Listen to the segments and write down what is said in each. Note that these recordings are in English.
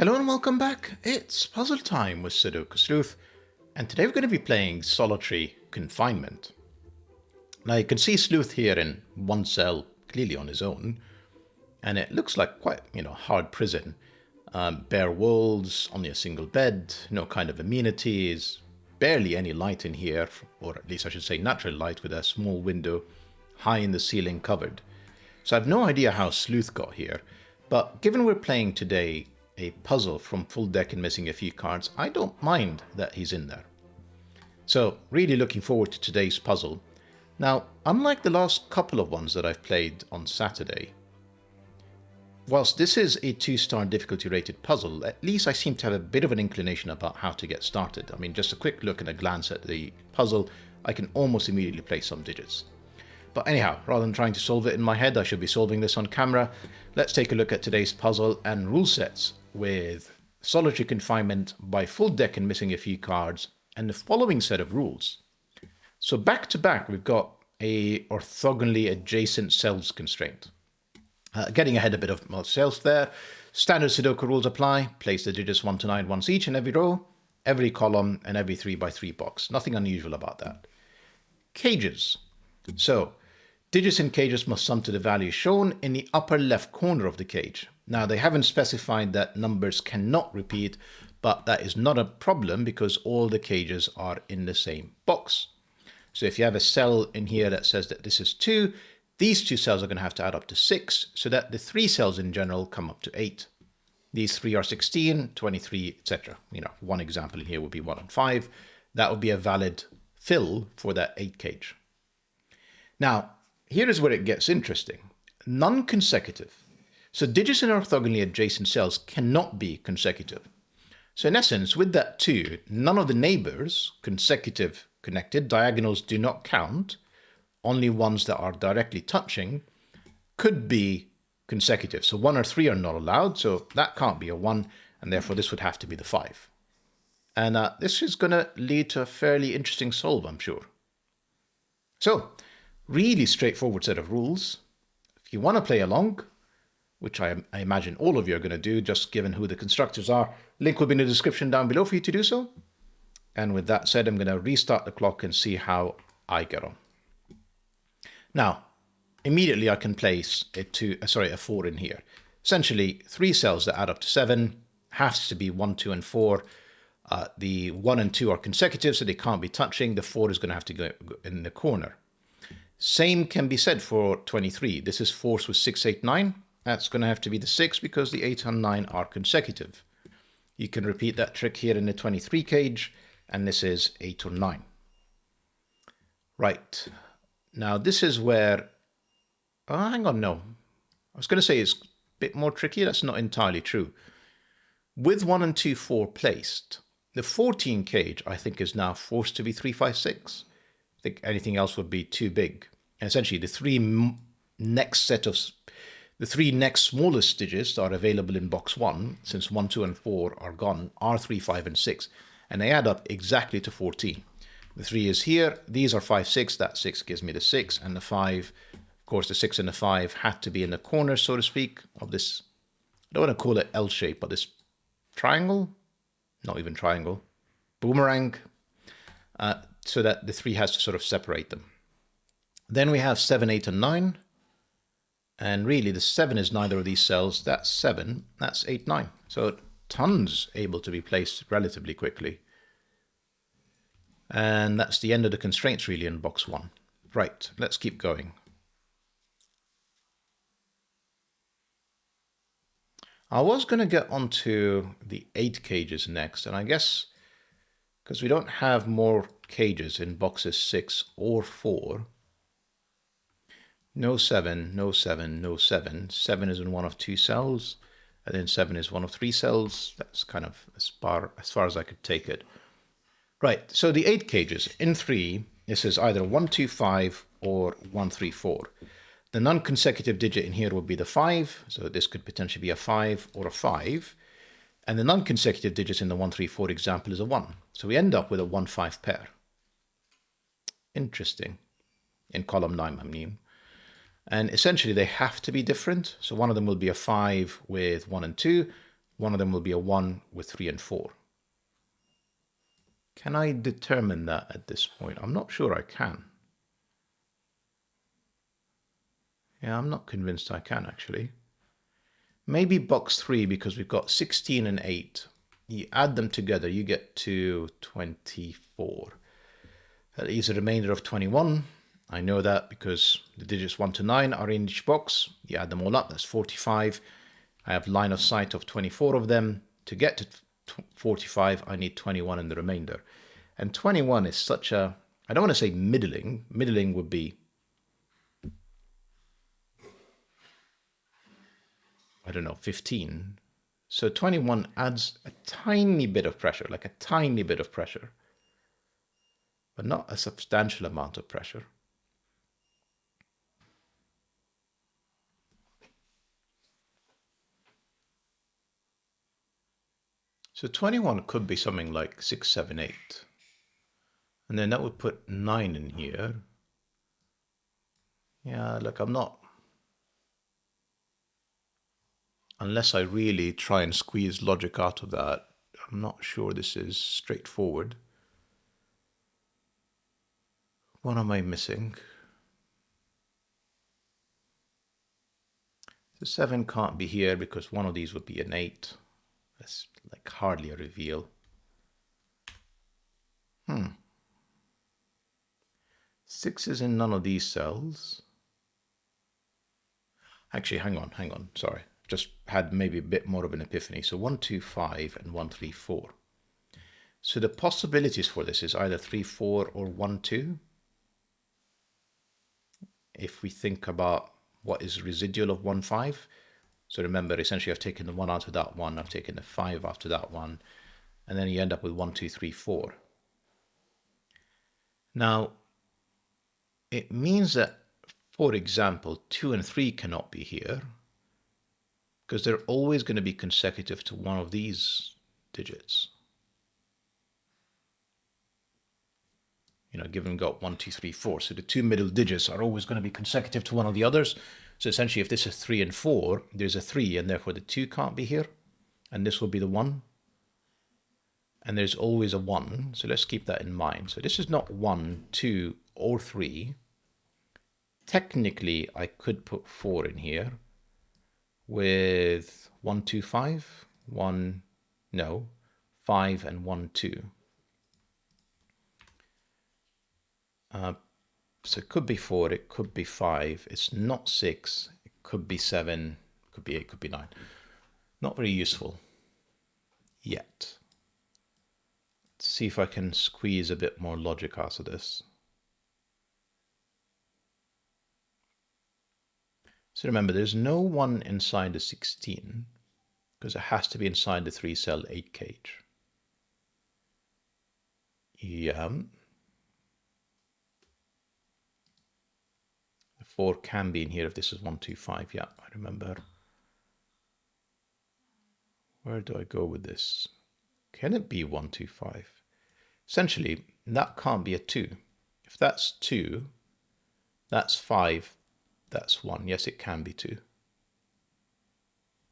Hello and welcome back. It's puzzle time with Sudoku Sleuth, and today we're going to be playing solitary confinement. Now you can see Sleuth here in one cell, clearly on his own, and it looks like quite, hard prison. Bare walls, only a single bed, no kind of amenities, barely any light in here, or at least I should say natural light with a small window high in the ceiling covered. So I have no idea how Sleuth got here, but given we're playing today a puzzle from FullDeck and missing a few cards, I don't mind that he's in there. So really looking forward to today's puzzle. Now, unlike the last couple of ones that I've played on Saturday, whilst this is a 2-star difficulty rated puzzle, at least I seem to have a bit of an inclination about how to get started. I mean, just a quick look and a glance at the puzzle, I can almost immediately place some digits. But anyhow, rather than trying to solve it in my head, I should be solving this on camera. Let's take a look at today's puzzle and rule sets with solitary confinement by FullDeck and missing a few cards and the following set of rules. So back to back, we've got a orthogonally adjacent cells constraint. Getting ahead a bit of myself there. Standard Sudoku rules apply. Place the digits 1 to 9 once each in every row, every column, and every 3 by 3 box. Nothing unusual about that. Cages. So digits in cages must sum to the value shown in the upper left corner of the cage. Now, they haven't specified that numbers cannot repeat, but that is not a problem because all the cages are in the same box. So if you have a cell in here that says that this is 2, these 2 cells are going to have to add up to 6, so that the 3 cells in general come up to 8. These 3 are 16, 23, etc. One example in here would be 1 and 5. That would be a valid fill for that 8 cage. Now, here is where it gets interesting. Non-consecutive. So digits in orthogonally adjacent cells cannot be consecutive. So in essence, with that 2, none of the neighbors, consecutive connected, diagonals do not count, only ones that are directly touching, could be consecutive. So 1 or 3 are not allowed, so that can't be a 1, and therefore this would have to be the 5. And this is going to lead to a fairly interesting solve, I'm sure. So, really straightforward set of rules. If you want to play along, which I imagine all of you are going to do, just given who the constructors are, link will be in the description down below for you to do so. And with that said, I'm going to restart the clock and see how I get on. Now, immediately I can place a 4 in here. Essentially, 3 cells that add up to 7 has to be 1, 2, and 4. The 1 and 2 are consecutive, so they can't be touching. The 4 is going to have to go in the corner. Same can be said for 23. This is force with 6, 8, 9. That's going to have to be the 6 because the 8 and 9 are consecutive. You can repeat that trick here in the 23 cage, and this is 8 or 9. Right. Now this is where... Oh, hang on, no. I was going to say it's a bit more tricky. That's not entirely true. With 1 and 2, 4 placed, the 14 cage, I think, is now forced to be 3, 5, 6. I think anything else would be too big. And essentially, the 3 next smallest digits are available in box 1, since 1, 2, and 4 are gone, are 3, 5, and 6. And they add up exactly to 14. The 3 is here. These are 5, 6. That 6 gives me the 6. And the 5, of course, the 6 and the 5 had to be in the corner, so to speak, of this, I don't want to call it L shape, but this triangle, not even triangle, boomerang, so that the 3 has to sort of separate them. Then we have 7, 8, and 9. And really, the 7 is neither of these cells. That's 7. That's 8, 9. So tons able to be placed relatively quickly. And that's the end of the constraints, really, in box 1. Right, let's keep going. I was going to get onto the 8 cages next, and I guess because we don't have more cages in boxes 6 or 4, no 7, no 7, no 7. 7 is in one of 2 cells, and then 7 is one of 3 cells. That's kind of as far as I could take it. Right, so the 8 cages. In 3, this is either 1, 2, 5 or 1, 3, 4. The non-consecutive digit in here would be the 5, so this could potentially be a 5 or a 5. And the non-consecutive digits in the 1, 3, 4 example is a 1. So we end up with a 1, 5 pair. Interesting. In column 9, I mean. And essentially they have to be different. So one of them will be a 5 with 1 and 2. one of them will be a 1 with 3 and 4. Can I determine that at this point? I'm not sure I can. Yeah, I'm not convinced I can actually. Maybe box 3, because we've got 16 and 8. You add them together, you get to 24. That leaves a remainder of 21. I know that because the digits 1 to 9 are in each box. You add them all up, that's 45. I have line of sight of 24 of them. To get to 45, I need 21 in the remainder. And 21 is such a, I don't want to say middling. Middling would be, I don't know, 15. So 21 adds a tiny bit of pressure, like a tiny bit of pressure, but not a substantial amount of pressure. So 21 could be something like 6, 7, 8. And then that would put 9 in here. Yeah, look, I'm not, unless I really try and squeeze logic out of that, I'm not sure this is straightforward. What am I missing? The 7 can't be here because one of these would be an 8. That's like hardly a reveal. 6 is in none of these cells. Actually, hang on, sorry. Just had maybe a bit more of an epiphany. So 1, 2, 5 and 1, 3, 4. So the possibilities for this is either 3, 4 or 1, 2. If we think about what is residual of 1, 5. So remember, essentially I've taken the 1 out of that one, I've taken the 5 after that one, and then you end up with 1, 2, 3, 4. Now, it means that, for example, 2 and 3 cannot be here because they're always going to be consecutive to one of these digits. You know, given we've got 1, 2, 3, 4. So the two middle digits are always going to be consecutive to one of the others. So essentially, if this is 3 and 4, there's a 3, and therefore the 2 can't be here. And this will be the 1. And there's always a 1. So let's keep that in mind. So this is not 1, 2, or 3. Technically, I could put 4 in here with 1, 2, 5, 1, no, 5 and 1, 2. So it could be 4, it could be 5, it's not 6, it could be 7, could be 8, could be 9. Not very useful yet. Let's see if I can squeeze a bit more logic out of this. So remember, there's no 1 inside the 16 because it has to be inside the 3-cell 8 cage. Yeah. The 4 can be in here if this is 1, 2, 5. Yeah, I remember. Where do I go with this? Can it be 1, 2, 5? Essentially, that can't be a 2. If that's 2, that's 5, that's 1. Yes, it can be 2.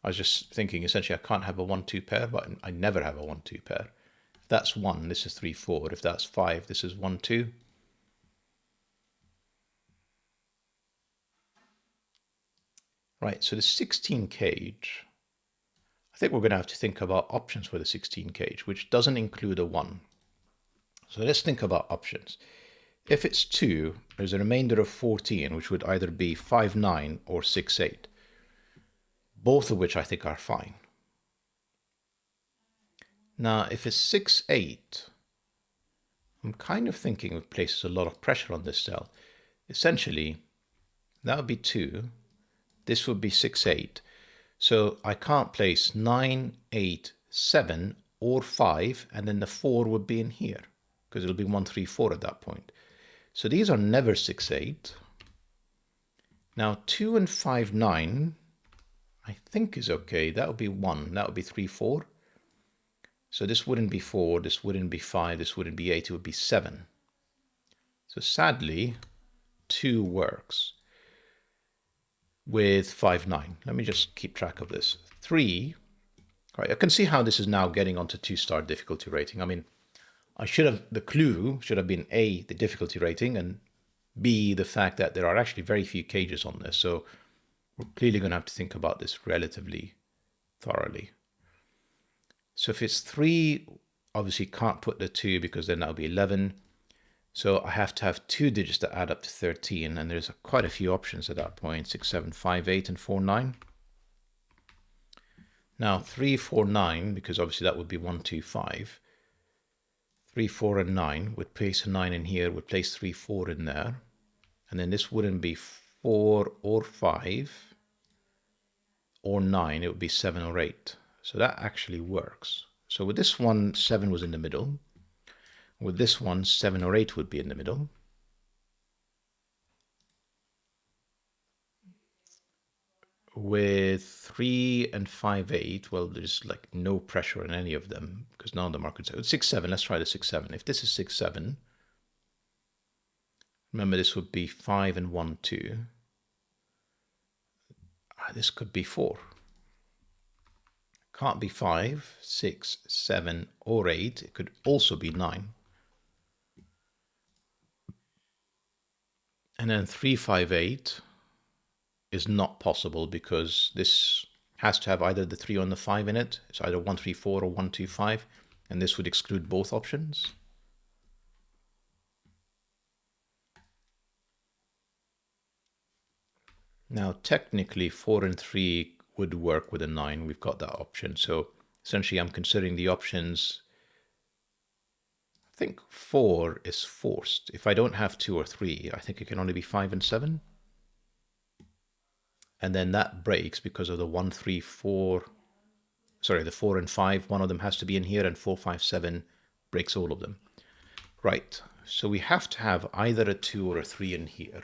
I was just thinking, essentially, I can't have a 1, 2 pair, but I never have a 1, 2 pair. If that's 1, this is 3, 4. If that's 5, this is 1, 2. Right, so the 16 cage, I think we're going to have to think about options for the 16 cage, which doesn't include a 1. So let's think about options. If it's 2, there's a remainder of 14, which would either be 5, 9 or 6, 8. Both of which I think are fine. Now, if it's 6, 8, I'm kind of thinking it places a lot of pressure on this cell. Essentially, that would be 2. This would be 6, 8. So I can't place 9, 8, 7, or 5, and then the 4 would be in here, because it'll be 1, 3, 4 at that point. So these are never 6, 8. Now 2 and 5, 9, I think is okay. That would be 1. That would be 3, 4. So this wouldn't be 4, this wouldn't be 5, this wouldn't be 8, it would be 7. So sadly, 2 works with 5, 9. Let me just keep track of this. 3, Right, I can see how this is now getting onto 2-star difficulty rating. I mean, the clue should have been A, the difficulty rating, and B, the fact that there are actually very few cages on this. So we're clearly going to have to think about this relatively thoroughly. So if it's 3, obviously can't put the 2 because then that'll be 11. So I have to have 2 digits that add up to 13, and there's quite a few options at that point: 6, 7, 5, 8, and 4, 9. Now 3, 4, 9, because obviously that would be 1, 2, 5. 3, 4, and 9 would place a 9 in here, would place 3, 4 in there. And then this wouldn't be 4 or 5 or 9, it would be 7 or 8. So that actually works. So with this one, 7 was in the middle. With this one, 7 or 8 would be in the middle. With 3 and 5, 8, well, there's like no pressure on any of them because none of them are consecutive. 6, 7, let's try the 6, 7. If this is 6, 7, remember this would be 5 and 1, 2. This could be 4. Can't be 5, 6, 7, or 8. It could also be 9. And then 3, 5, 8 is not possible because this has to have either the 3 or the 5 in it. It's either 1, 3, 4 or 1, 2, 5. And this would exclude both options. Now, technically, 4 and 3 would work with a 9. We've got that option. So essentially, I'm considering the options. I think 4 is forced. If I don't have 2 or 3, I think it can only be 5 and 7. And then that breaks because of the 1, 3, 4. Sorry, the 4 and 5. One of them has to be in here, and 4, 5, 7 breaks all of them. Right. So we have to have either a 2 or a 3 in here.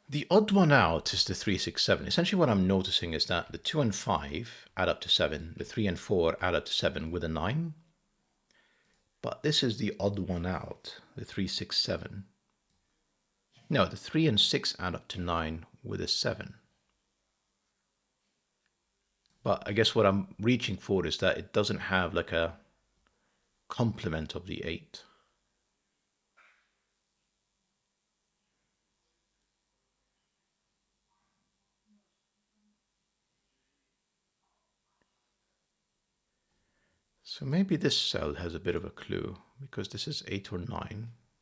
The odd one out is the 3, 6, 7. Essentially what I'm noticing is that the 2 and 5 add up to 7. The 3 and 4 add up to 7 with a 9. But this is the odd one out, the 3, 6, 7. No, the 3 and 6 add up to 9 with a 7. But I guess what I'm reaching for is that it doesn't have like a complement of the 8. So maybe this cell has a bit of a clue because this is 8 or 9.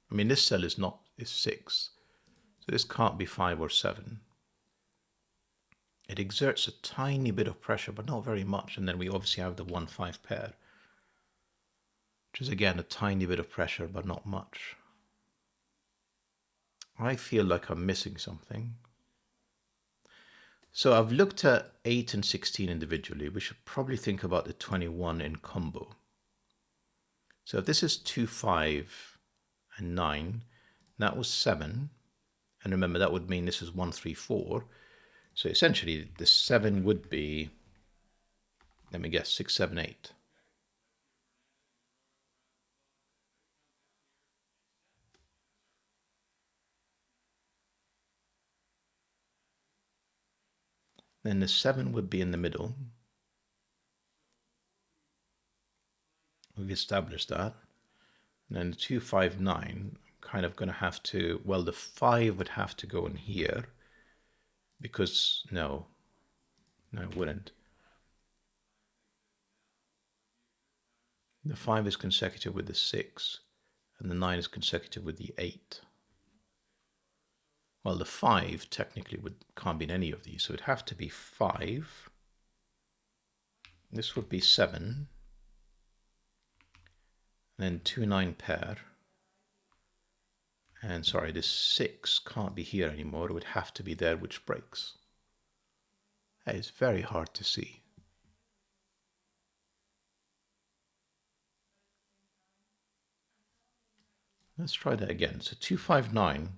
I mean, this cell is 6. So this can't be 5 or 7. It exerts a tiny bit of pressure, but not very much. And then we obviously have the 1, 5 pair, which is again a tiny bit of pressure, but not much. I feel like I'm missing something. So I've looked at 8 and 16 individually. We should probably think about the 21 in combo. So if this is 2, 5, and 9, that was 7. And remember, that would mean this is 1, 3, 4. So essentially, the 7 would be, let me guess, 6, 7, 8. Then the 7 would be in the middle. We've established that. And then the 2, 5, 9, I'm kind of going to have to, well, the 5 would have to go in here because, no, it wouldn't. The 5 is consecutive with the 6, and the 9 is consecutive with the 8. Well, the 5 technically can't be in any of these, so it'd have to be 5. This would be 7. Then 2, 9 pair. And sorry, this 6 can't be here anymore. It would have to be there, which breaks. That is very hard to see. Let's try that again. So 259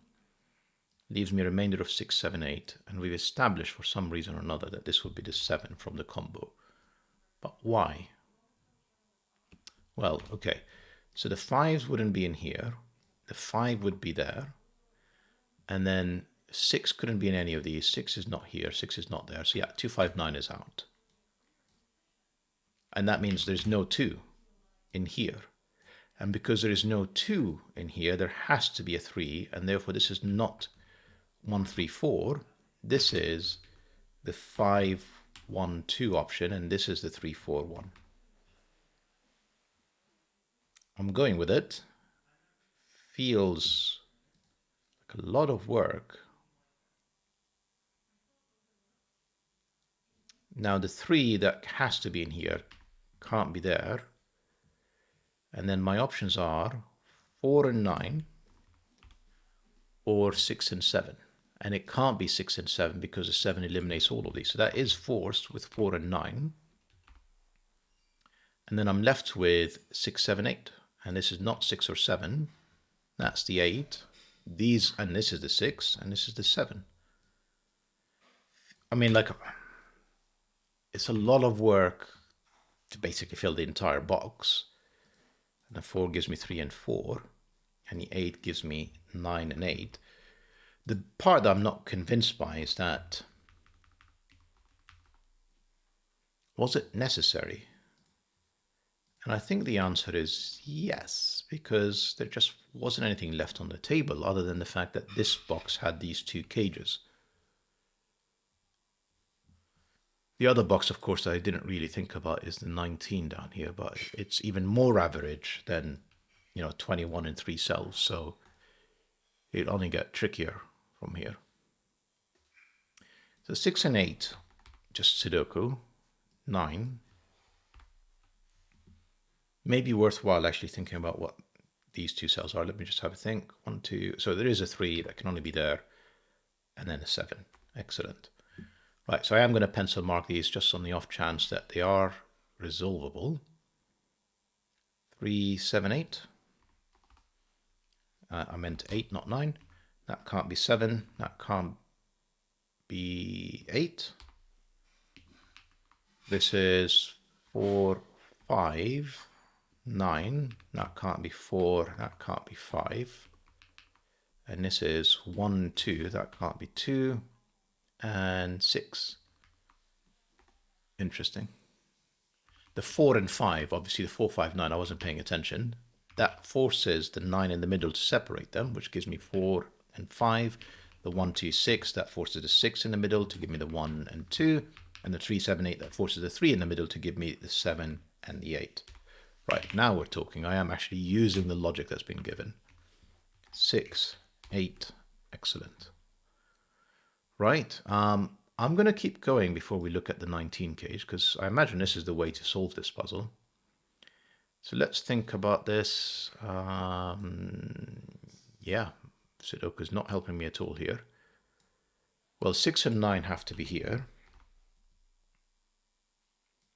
leaves me a remainder of 6, 7, 8, and we've established for some reason or another that this would be the 7 from the combo. But why? Well, okay. So the 5s wouldn't be in here. The 5 would be there. And then 6 couldn't be in any of these. 6 is not here. 6 is not there. So yeah, 259 is out. And that means there's no 2 in here. And because there is no 2 in here, there has to be a 3. And therefore, this is not 1, 3, 4. This is the 5, 1, 2 option. And this is the 3, 4, 1. I'm going with it. Feels like a lot of work. Now the 3 that has to be in here can't be there. And then my options are 4 and 9 or 6 and 7. And it can't be 6 and 7 because the 7 eliminates all of these. So that is forced with 4 and 9. And then I'm left with 6, 7, 8. And this is not 6 or 7. That's the 8. These, and this is the 6, and this is the 7. I mean, like, it's a lot of work to basically fill the entire box. And the 4 gives me 3 and 4. And the 8 gives me 9 and 8. The part that I'm not convinced by is that, was it necessary? And I think the answer is yes, because there just wasn't anything left on the table other than the fact that this box had these 2 cages. The other box, of course, that I didn't really think about is the 19 down here, but it's even more average than, 21 in 3 cells. So it only get trickier from here. So 6 and 8, just Sudoku. 9. Maybe worthwhile actually thinking about what these 2 cells are. Let me just have a think. 1, 2. So there is a 3 that can only be there, and then a 7. Excellent. Right, so I am going to pencil mark these just on the off chance that they are resolvable. 3, 7, 8. I meant 8, not 9. That can't be 7. That can't be 8. This is 4, 5, 9. That can't be 4. That can't be 5. And this is 1, 2. That can't be 2. And 6. Interesting. The 4 and 5, obviously the 4, 5, 9, I wasn't paying attention. That forces the 9 in the middle to separate them, which gives me 4 and 5. The 1, 2, 6, that forces the 6 in the middle to give me the 1 and 2. And the 3, 7, 8, that forces the 3 in the middle to give me the 7 and the 8. Right, now we're talking. I am actually using the logic that's been given. 6, 8, excellent. Right, I'm going to keep going before we look at the 19 cage, because I imagine this is the way to solve this puzzle. So let's think about this. Yeah, Sudoku is not helping me at all here. Well, 6 and 9 have to be here.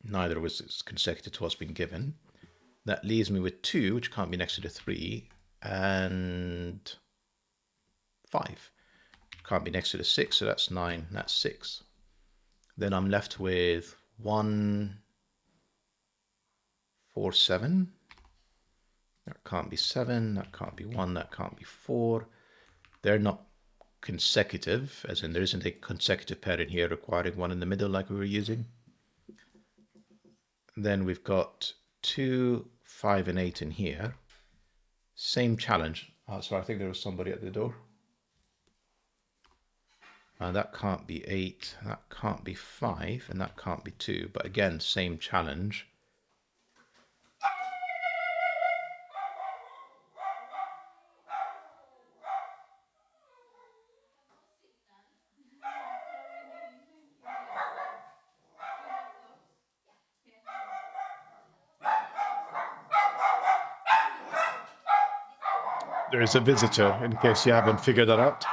Neither was consecutive to what's been given. That leaves me with 2, which can't be next to the 3, and 5. Can't be next to the 6, so that's 9, that's 6. Then I'm left with 1, 4, 7. That can't be 7, that can't be 1, that can't be 4. They're not consecutive, as in there isn't a consecutive pair in here requiring 1 in the middle like we were using. Then we've got 2, 5, and 8 in here. Same challenge. Sorry, I think there was somebody at the door. That can't be 8, that can't be 5, and that can't be 2. But again, same challenge. There is a visitor, in case you haven't figured that out.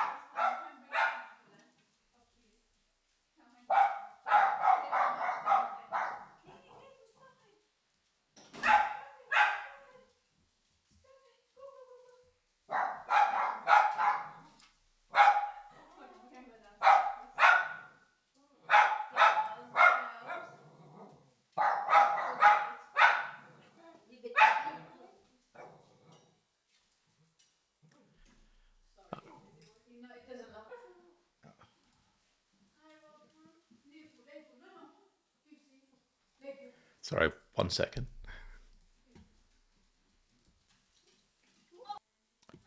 Sorry, 1 second.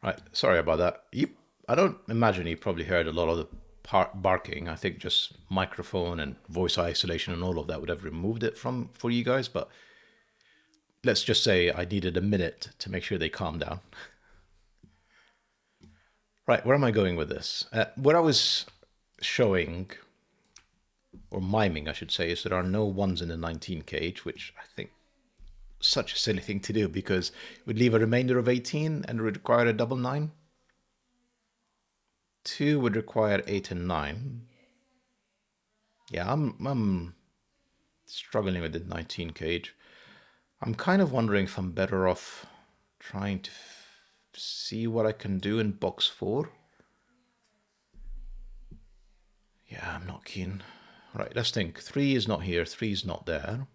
Right, sorry about that. I don't imagine you probably heard a lot of the barking. I think just microphone and voice isolation and all of that would have removed it from for you guys. But let's just say I needed a minute to make sure they calm down. Right, where am I going with this? What I was showing, or miming, I should say, is there are no ones in the 19 cage, which I think is such a silly thing to do because it would leave a remainder of 18 and would require a double 9. 2 would require 8 and 9. Yeah, I'm struggling with the 19 cage. I'm kind of wondering if I'm better off trying to see what I can do in box 4. Yeah, I'm not keen. Right, let's think. 3 is not here, 3 is not there.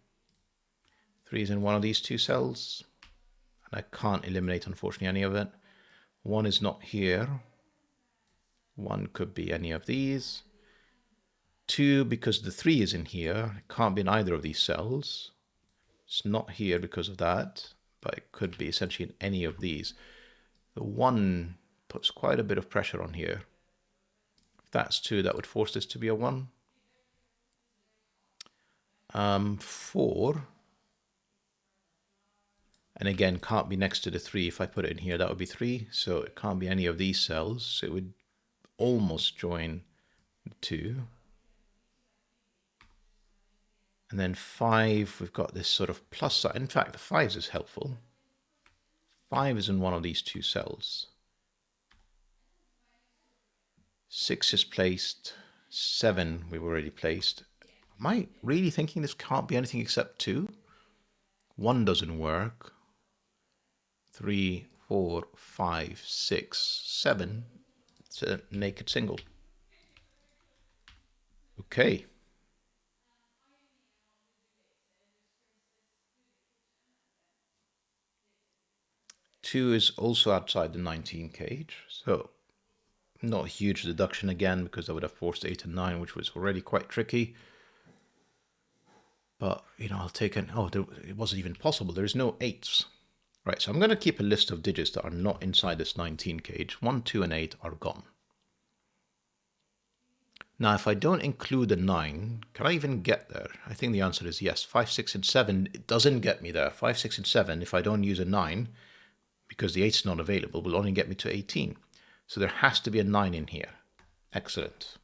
3 is in one of these two cells. And I can't eliminate, unfortunately, any of it. 1 is not here. 1 could be any of these. 2, because the 3 is in here, it can't be in either of these cells. It's not here because of that, but it could be essentially in any of these. The 1 puts quite a bit of pressure on here. If that's 2, that would force this to be a 1. 4, and again, can't be next to the 3. If I put it in here, that would be 3. So it can't be any of these cells. So it would almost join the 2. And then 5, we've got this sort of plus sign. In fact, the 5 is helpful. 5 is in one of these two cells. 6 is placed. 7 we've already placed. Am I really thinking this can't be anything except 2? 1 doesn't work. 3, 4, 5, 6, 7. It's a naked single. Okay. Two is also outside the 19 cage, so not a huge deduction again because I would have forced 8 and 9, which was already quite tricky. But, I'll take an... Oh, it wasn't even possible. There's no 8s. Right, so I'm going to keep a list of digits that are not inside this 19 cage. 1, 2, and 8 are gone. Now, if I don't include the 9, can I even get there? I think the answer is yes. 5, 6, and 7, it doesn't get me there. 5, 6, and 7, if I don't use a 9, because the 8 is not available, will only get me to 18. So there has to be a 9 in here. Excellent.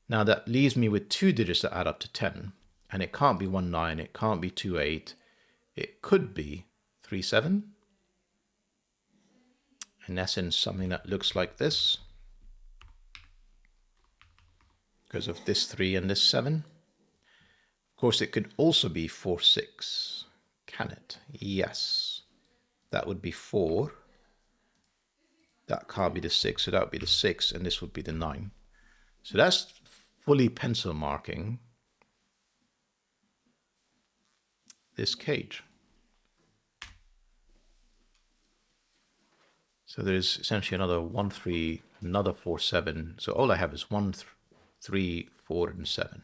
Now that leaves me with 2 digits that add up to 10. And it can't be 1, 9, it can't be 2, 8. It could be 3, 7. In essence, something that looks like this. Because of this 3 and this 7. Of course, it could also be 4, 6. Can it? Yes. That would be 4. That can't be the 6, so that would be the 6, and this would be the 9. So that's fully pencil marking this cage. So there's essentially another 1, 3, another 4, 7. So all I have is 1, 3, 4, and 7.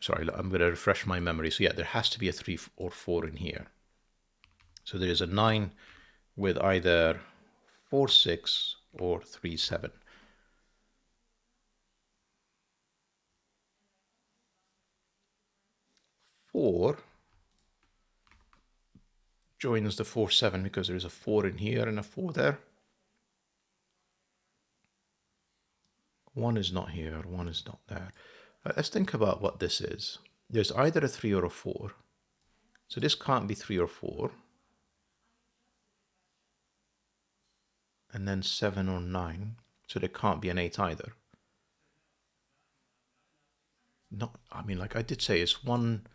Sorry, I'm going to refresh my memory. So yeah, there has to be a 3 or 4 in here. So there is a 9 with either 4, 6 or 3, 7. Four joins the 4, 7 because there's a 4 in here and a 4 there. 1 is not here, 1 is not there. Let's think about what this is. There's either a 3 or a 4. So this can't be 3 or 4. And then 7 or 9. So there can't be an 8 either. No, I mean, like I did say, it's 1,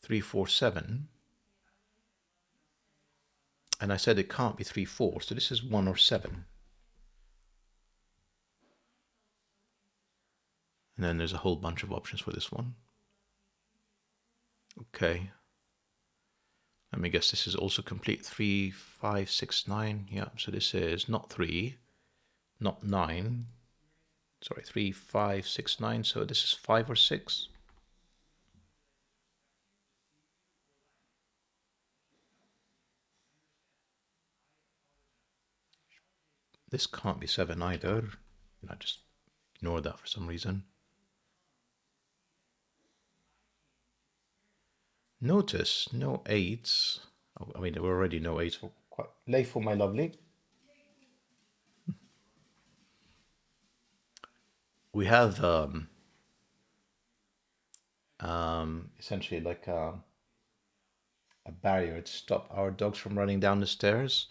3, 4, 7. And I said it can't be 3, 4. So this is 1 or 7. And then there's a whole bunch of options for this one. Okay. Let me guess, this is also complete. 3, 5, 6, 9. Yeah, so this is not 3, not 9. Sorry, 3, 5, 6, 9. So this is 5 or 6. This can't be 7 either. And I just ignored that for some reason. Notice no 8s. Oh, I mean, there were already no 8s for quite late for my lovely. We have essentially like a barrier to stop our dogs from running down the stairs.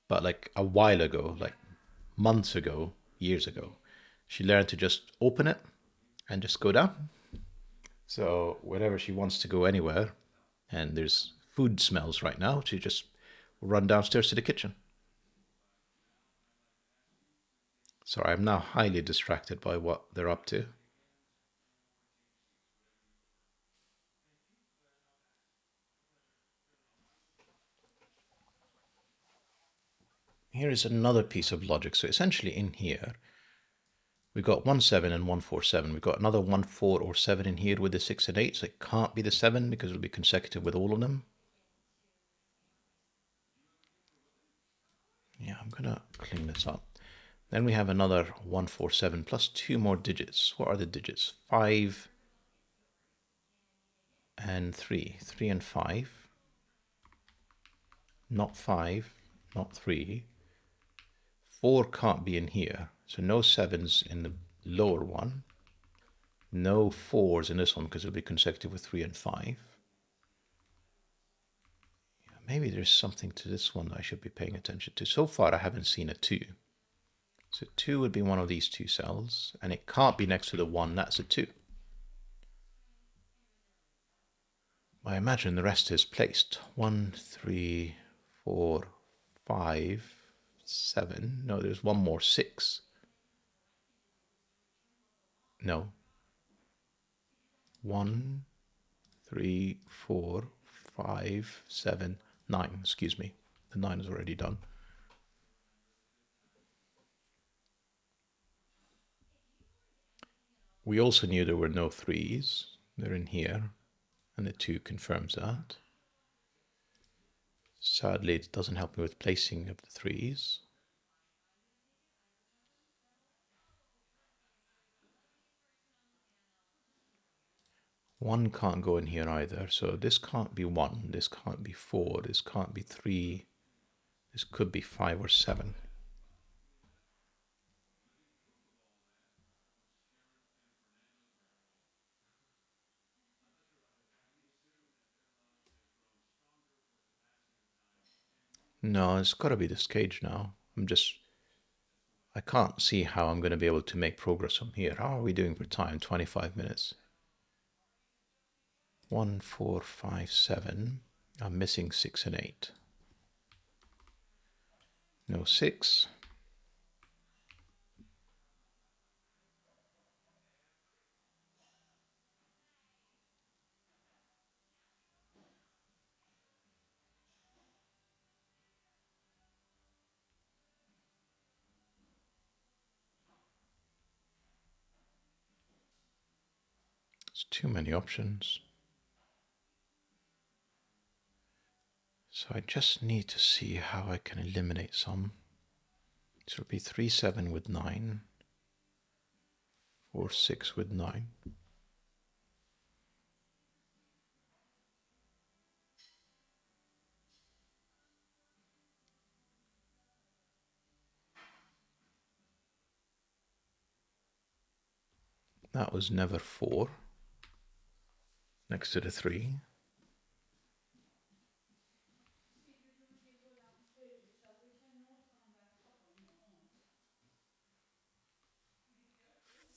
But like a while ago, like months ago, years ago, she learned to just open it and just go down. So whenever she wants to go anywhere and there's food smells right now, she just run downstairs to the kitchen. Sorry, I'm now highly distracted by what they're up to. Here is another piece of logic. So essentially in here, we've got 1, 7 and 1, 4, 7. We've got another 1, 4 or 7 in here with the 6 and 8. So it can't be the 7 because it'll be consecutive with all of them. Yeah, I'm going to clean this up. Then we have another 1, 4, 7 plus 2 more digits. What are the digits? 5 and 3. 3 and 5. Not 5, not 3. 4 can't be in here. So no 7s in the lower one. No 4s in this one because it'll be consecutive with 3 and 5. Maybe there's something to this one that I should be paying attention to. So far, I haven't seen a 2. So 2 would be one of these two cells, and it can't be next to the 1. That's a 2. I imagine the rest is placed. 1, 3, 4, 5, 7. No, there's one more. 6. No. 1, 3, 4, 5, 7, 9. Excuse me. The 9 is already done. We also knew there were no 3s. They're in here. And the 2 confirms that. Sadly, it doesn't help me with placing of the 3s. One can't go in here either, so this can't be 1, this can't be 4, this can't be 3, this could be 5 or 7. No, it's got to be this cage now. I can't see how I'm going to be able to make progress from here. How are we doing for time? 25 minutes. 1, 4, 5, 7. I'm missing 6 and 8. No 6. It's too many options. So I just need to see how I can eliminate some. So it'll be 3, 7 with 9. 4, 6 with 9. That was never 4. Next to the 3.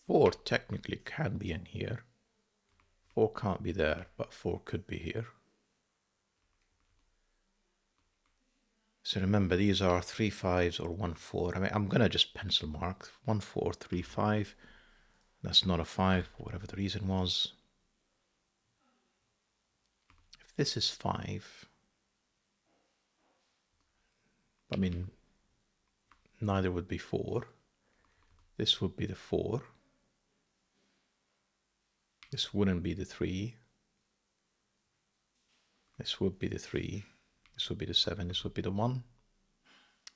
Four technically can be in here. 4 can't be there, but 4 could be here. So remember, these are 3 5s or 1 4. I mean, I'm gonna just pencil mark 1 4 3 5. That's not a 5 for whatever the reason was. If this is 5, I mean, neither would be 4. This would be the 4. This wouldn't be the 3. This would be the 3. This would be the 7. This would be the 1.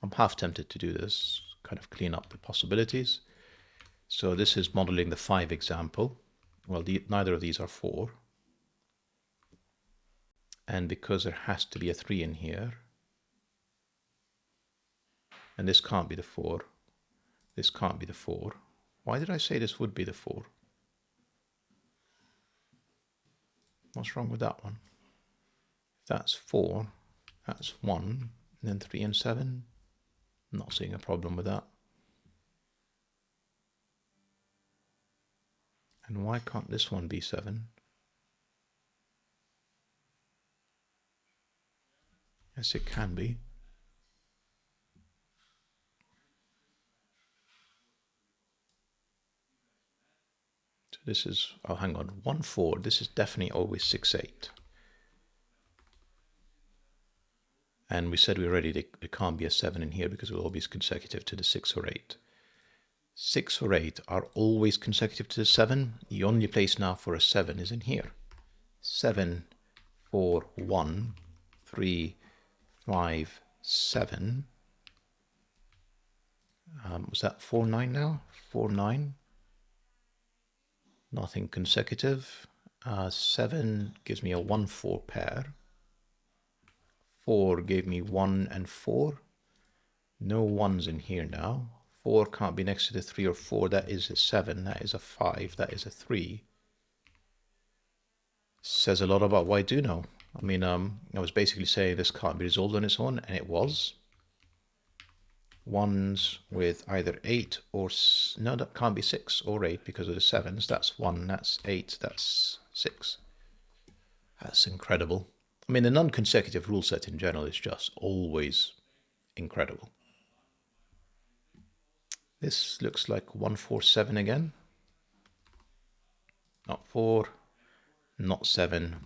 I'm half tempted to do this, kind of clean up the possibilities. So this is modeling the 5 example. Well, neither of these are 4. And because there has to be a 3 in here, and this can't be the 4, this can't be the 4. Why did I say this would be the 4? What's wrong with that one? That's 4, that's 1, and then 3 and 7. Not seeing a problem with that. And why can't this one be 7? Yes, it can be. So this is, oh, hang on, 1, 4. This is definitely always 6, 8. And we said already there can't be a 7 in here because it will always be consecutive to the 6 or 8. 6 or 8 are always consecutive to the 7. The only place now for a 7 is in here. 7, 4, 1, 3, 5, 7. Was that 4, 9 now? 4, 9. Nothing consecutive. 7 gives me a 1, 4 pair. 4 gave me 1 and 4. No 1s in here now. 4 can't be next to the 3 or 4. That is a 7. That is a 5. That is a 3. Says a lot about what I do know. I mean, I was basically saying this can't be resolved on its own, and it was. 1s with either 8 or... No, that can't be 6 or 8 because of the 7s. That's 1, that's 8, that's 6. That's incredible. I mean, the non-consecutive rule set in general is just always incredible. This looks like 1, 4, 7 again. Not 4, not 7.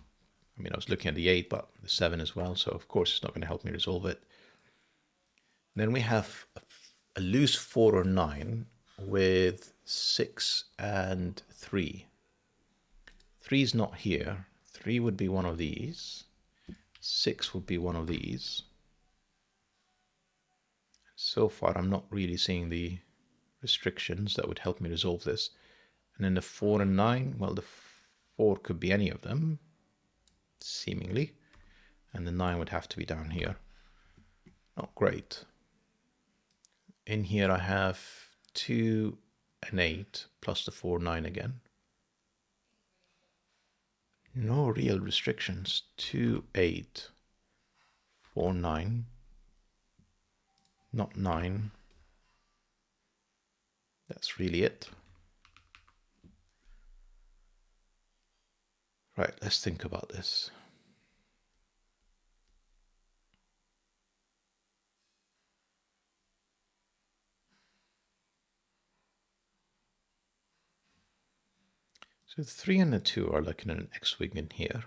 I mean, I was looking at the 8, but the 7 as well, so of course it's not going to help me resolve it. Then we have a loose 4 or 9 with 6 and 3. 3 is not here. 3 would be one of these. 6 would be one of these. So far, I'm not really seeing the restrictions that would help me resolve this. And then the 4 and 9, well, the 4 could be any of them, seemingly. And the 9 would have to be down here. Not great. In here I have 2 and 8 plus the 4, 9 again. No real restrictions. 2, 8, 4, 9. Not 9. That's really it. Right, let's think about this. So the 3 and the 2 are like in an X-wing in here.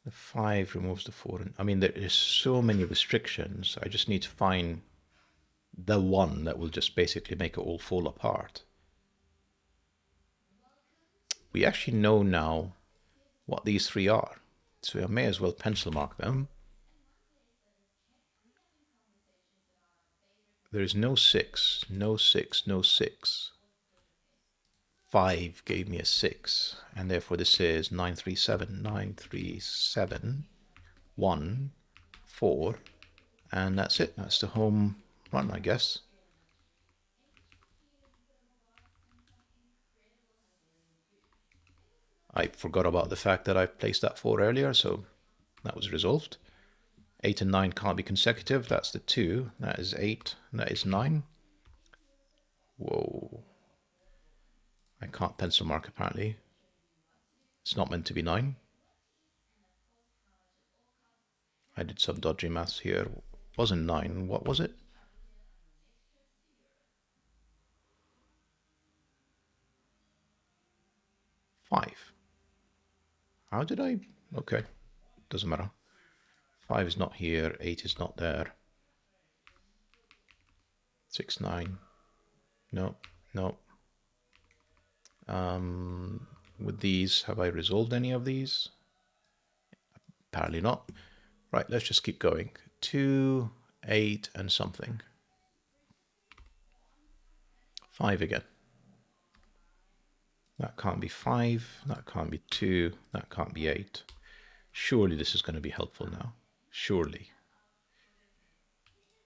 The 5 removes the 4. And, I mean, there is so many restrictions. I just need to find the one that will just basically make it all fall apart. We actually know now what these 3 are. So I may as well pencil mark them. There is no 6, no 6, no 6. 5 gave me a 6, and therefore this is 937, 937, 1, 4, and that's it. That's the home run, I guess. I forgot about the fact that I placed that 4 earlier, so that was resolved. 8 and 9 can't be consecutive. That's the 2. That is 8. That is 9. Whoa. I can't pencil mark apparently. It's not meant to be 9. I did some dodgy maths here. It wasn't 9. What was it? Five. How did I? Okay. Doesn't matter. 5 is not here. 8 is not there. 6, 9. No, no. With these, have I resolved any of these? Apparently not. Right, let's just keep going. 2, 8, and something. 5 again. That can't be 5. That can't be 2. That can't be 8. Surely this is going to be helpful now. Surely.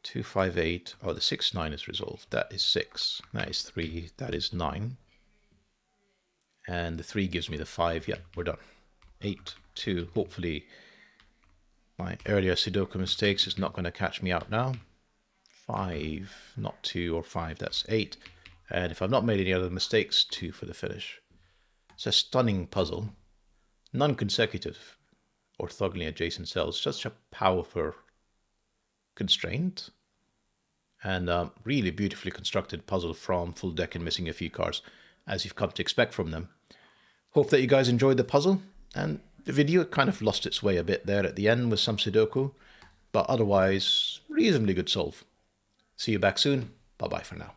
2, 5, 8. Oh, the 6, 9 is resolved. That is 6. That is 3. That is 9. And the 3 gives me the 5. Yeah, we're done. 8, 2. Hopefully my earlier Sudoku mistakes is not going to catch me out now. 5, not 2 or 5. That's 8. And if I've not made any other mistakes, 2 for the finish. It's a stunning puzzle. Non-consecutive, orthogonally adjacent cells. Such a powerful constraint. And really beautifully constructed puzzle from FullDeck and missing a few cards, as you've come to expect from them. Hope that you guys enjoyed the puzzle. And the video kind of lost its way a bit there at the end with some Sudoku. But otherwise, reasonably good solve. See you back soon. Bye-bye for now.